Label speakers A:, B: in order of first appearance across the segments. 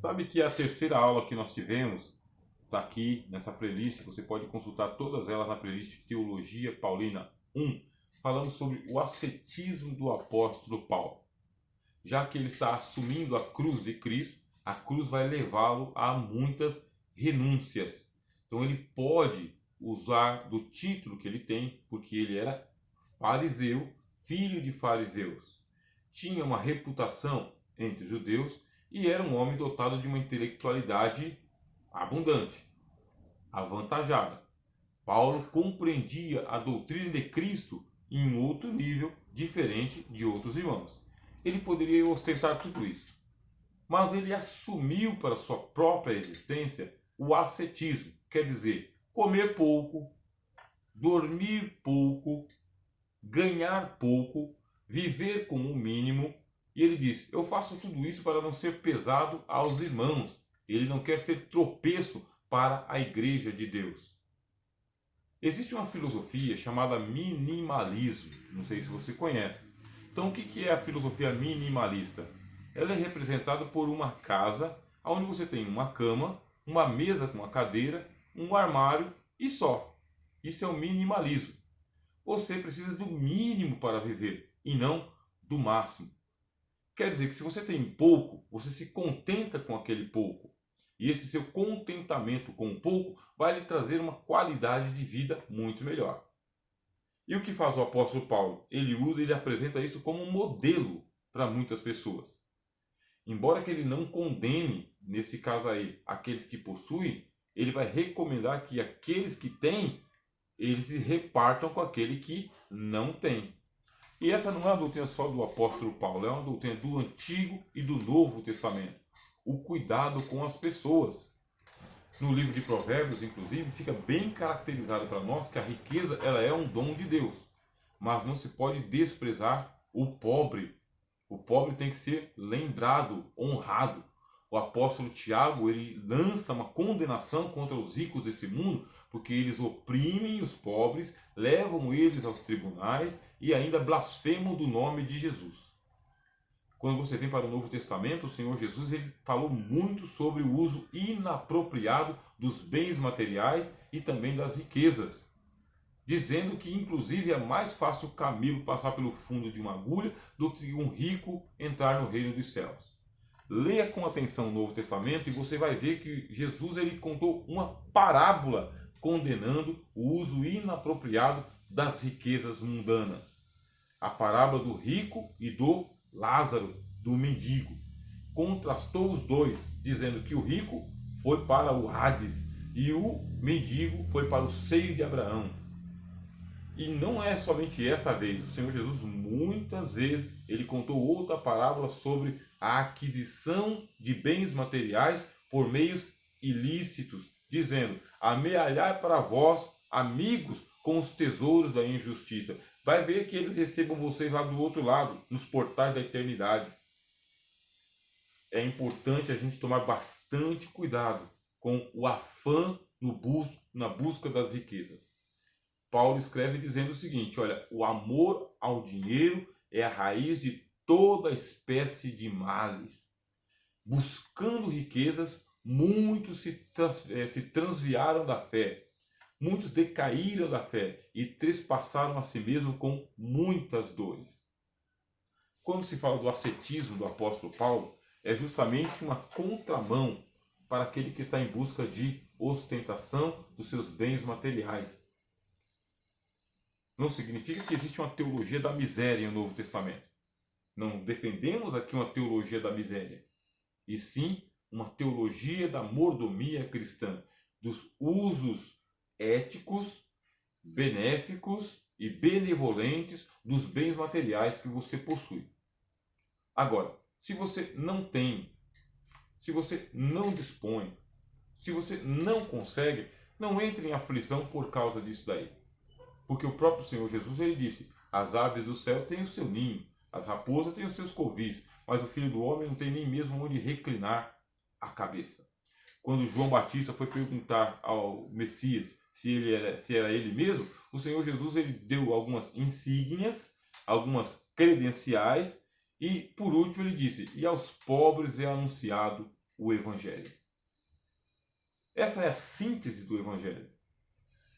A: Sabe que a terceira aula que nós tivemos está aqui nessa playlist, você pode consultar todas elas na playlist Teologia Paulina 1. Falamos sobre o ascetismo do apóstolo Paulo. Já que ele está assumindo a cruz de Cristo, a cruz vai levá-lo a muitas renúncias. Então ele pode usar do título que ele tem, porque ele era fariseu, filho de fariseus. Tinha uma reputação entre os judeus e era um homem dotado de uma intelectualidade abundante, avantajada. Paulo compreendia a doutrina de Cristo em um outro nível, diferente de outros irmãos. Ele poderia ostentar tudo isso, mas ele assumiu para sua própria existência o ascetismo, quer dizer, comer pouco, dormir pouco, ganhar pouco, viver com o mínimo. E ele diz: eu faço tudo isso para não ser pesado aos irmãos. Ele não quer ser tropeço para a igreja de Deus. Existe uma filosofia chamada minimalismo, não sei se você conhece. Então o que é a filosofia minimalista? Ela é representada por uma casa onde você tem uma cama, uma mesa com uma cadeira, um armário e só. Isso é o minimalismo. Você precisa do mínimo para viver e não do máximo. Quer dizer que se você tem pouco, você se contenta com aquele pouco. E esse seu contentamento com o pouco vai lhe trazer uma qualidade de vida muito melhor. E o que faz o apóstolo Paulo? Ele apresenta isso como um modelo para muitas pessoas. Embora que ele não condene, nesse caso aí, aqueles que possuem, ele vai recomendar que aqueles que têm, eles se repartam com aquele que não tem. E essa não é uma doutrina só do apóstolo Paulo, é uma doutrina do Antigo e do Novo Testamento. O cuidado com as pessoas. No livro de Provérbios, inclusive, fica bem caracterizado para nós que a riqueza ela é um dom de Deus. Mas não se pode desprezar o pobre. O pobre tem que ser lembrado, honrado. O apóstolo Tiago, ele lança uma condenação contra os ricos desse mundo, porque eles oprimem os pobres, levam eles aos tribunais e ainda blasfemam do nome de Jesus. Quando você vem para o Novo Testamento, o Senhor Jesus ele falou muito sobre o uso inapropriado dos bens materiais e também das riquezas, dizendo que inclusive é mais fácil o camelo passar pelo fundo de uma agulha do que um rico entrar no reino dos céus. Leia com atenção o Novo Testamento e você vai ver que Jesus ele contou uma parábola condenando o uso inapropriado das riquezas mundanas. A parábola do rico e do Lázaro, do mendigo. Contrastou os dois, dizendo que o rico foi para o Hades e o mendigo foi para o seio de Abraão. E não é somente esta vez, o Senhor Jesus muitas vezes ele contou outra parábola sobre a aquisição de bens materiais por meios ilícitos, dizendo: amealhai para vós, amigos, com os tesouros da injustiça. Vai ver que eles recebam vocês lá do outro lado, nos portais da eternidade. É importante a gente tomar bastante cuidado com o afã na busca das riquezas. Paulo escreve dizendo o seguinte: olha, o amor ao dinheiro é a raiz de toda espécie de males. Buscando riquezas, muitos se transviaram da fé. Muitos decaíram da fé e trespassaram a si mesmo com muitas dores. Quando se fala do ascetismo do apóstolo Paulo, é justamente uma contramão para aquele que está em busca de ostentação dos seus bens materiais. Não significa que existe uma teologia da miséria no Novo Testamento. Não defendemos aqui uma teologia da miséria, e sim uma teologia da mordomia cristã, dos usos éticos, benéficos e benevolentes dos bens materiais que você possui. Agora, se você não tem, se você não dispõe, se você não consegue, não entre em aflição por causa disso daí. Porque o próprio Senhor Jesus ele disse: as aves do céu têm o seu ninho, as raposas têm os seus covis, mas o Filho do Homem não tem nem mesmo onde reclinar a cabeça. Quando João Batista foi perguntar ao Messias se era ele mesmo, o Senhor Jesus ele deu algumas insígnias, algumas credenciais e por último ele disse: e aos pobres é anunciado o Evangelho. Essa é a síntese do Evangelho.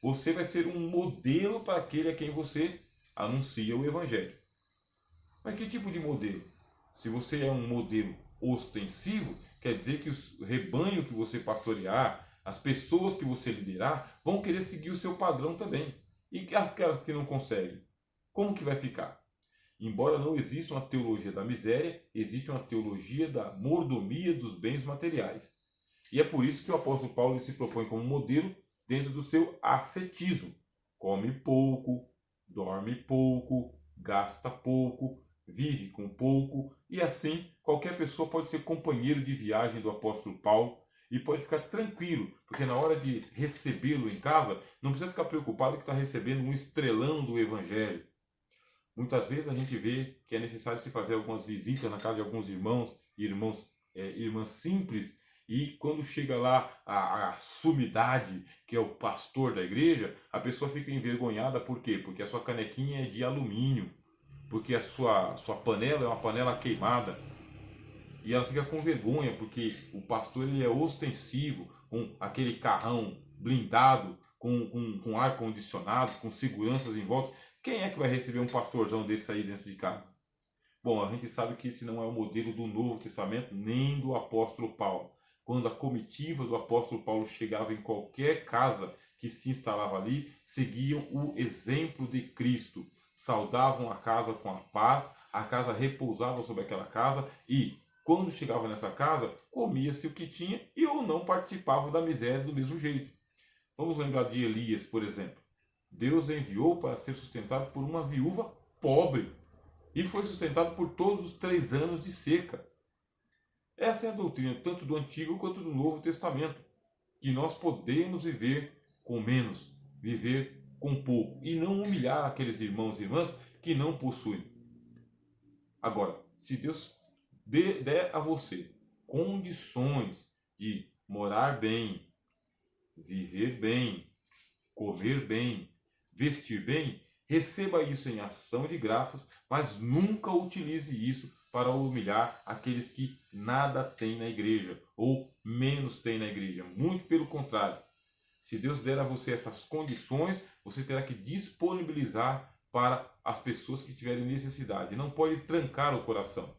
A: Você vai ser um modelo para aquele a quem você anuncia o Evangelho. Mas que tipo de modelo? Se você é um modelo ostensivo, quer dizer que o rebanho que você pastorear, as pessoas que você liderar, vão querer seguir o seu padrão também. E as que não conseguem? Como que vai ficar? Embora não exista uma teologia da miséria, existe uma teologia da mordomia dos bens materiais. E é por isso que o apóstolo Paulo se propõe como modelo dentro do seu ascetismo. Come pouco, dorme pouco, gasta pouco, vive com pouco, e assim qualquer pessoa pode ser companheiro de viagem do apóstolo Paulo e pode ficar tranquilo, porque na hora de recebê-lo em casa, não precisa ficar preocupado que está recebendo um estrelão do Evangelho. Muitas vezes a gente vê que é necessário se fazer algumas visitas na casa de alguns irmãs simples, e quando chega lá a sumidade, que é o pastor da igreja, a pessoa fica envergonhada. Por quê? Porque a sua canequinha é de alumínio, porque a sua panela é uma panela queimada, e ela fica com vergonha porque o pastor ele é ostensivo, com aquele carrão blindado, com ar condicionado, com seguranças em volta. Quem é que vai receber um pastorzão desse aí dentro de casa? Bom, a gente sabe que esse não é o modelo do Novo Testamento nem do apóstolo Paulo. Quando a comitiva do apóstolo Paulo chegava em qualquer casa que se instalava ali, seguiam o exemplo de Cristo. Saudavam a casa com a paz, a casa repousava sobre aquela casa e, quando chegava nessa casa, comia-se o que tinha e ou não participava da miséria do mesmo jeito. Vamos lembrar de Elias, por exemplo. Deus enviou para ser sustentado por uma viúva pobre e foi sustentado por todos os 3 anos de seca. Essa é a doutrina tanto do Antigo quanto do Novo Testamento, que nós podemos viver com menos, viver com pouco e não humilhar aqueles irmãos e irmãs que não possuem. Agora, se Deus der a você condições de morar bem, viver bem, comer bem, vestir bem, receba isso em ação de graças, mas nunca utilize isso para humilhar aqueles que nada têm na igreja ou menos têm na igreja. Muito pelo contrário. Se Deus der a você essas condições, você terá que disponibilizar para as pessoas que tiverem necessidade. Não pode trancar o coração.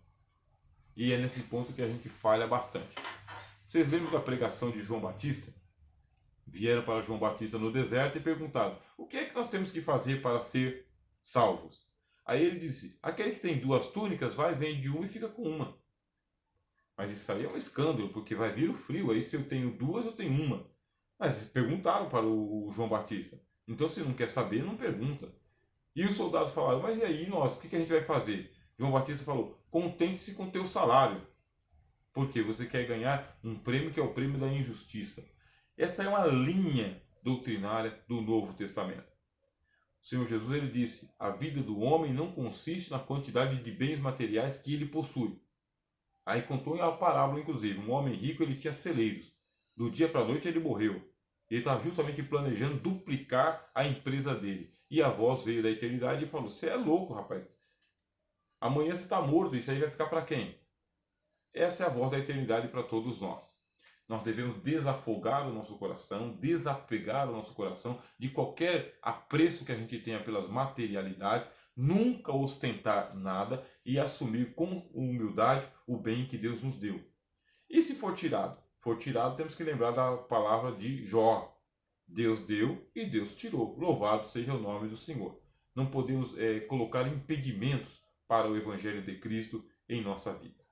A: E é nesse ponto que a gente falha bastante. Vocês lembram da pregação de João Batista? Vieram para João Batista no deserto e perguntaram: o que é que nós temos que fazer para ser salvos? Aí ele disse: aquele que tem 2 túnicas vai, vende uma e fica com uma. Mas isso aí é um escândalo, porque vai vir o frio, aí se eu tenho 2, eu tenho uma. Mas perguntaram para o João Batista. Então se não quer saber, não pergunta. E os soldados falaram: mas e aí nós, o que a gente vai fazer? João Batista falou: contente-se com teu salário, porque você quer ganhar um prêmio que é o prêmio da injustiça. Essa é uma linha doutrinária do Novo Testamento. O Senhor Jesus ele disse: a vida do homem não consiste na quantidade de bens materiais que ele possui. Aí contou a parábola, inclusive, um homem rico ele tinha celeiros. Do dia para a noite ele morreu. Ele estava justamente planejando duplicar a empresa dele. E a voz veio da eternidade e falou: você é louco, rapaz. Amanhã você está morto, isso aí vai ficar para quem? Essa é a voz da eternidade para todos nós. Nós devemos desafogar o nosso coração, desapegar o nosso coração de qualquer apreço que a gente tenha pelas materialidades, nunca ostentar nada e assumir com humildade o bem que Deus nos deu. E se for tirado? For tirado, temos que lembrar da palavra de Jó. Deus deu e Deus tirou. Louvado seja o nome do Senhor. Não podemos colocar impedimentos para o Evangelho de Cristo em nossa vida.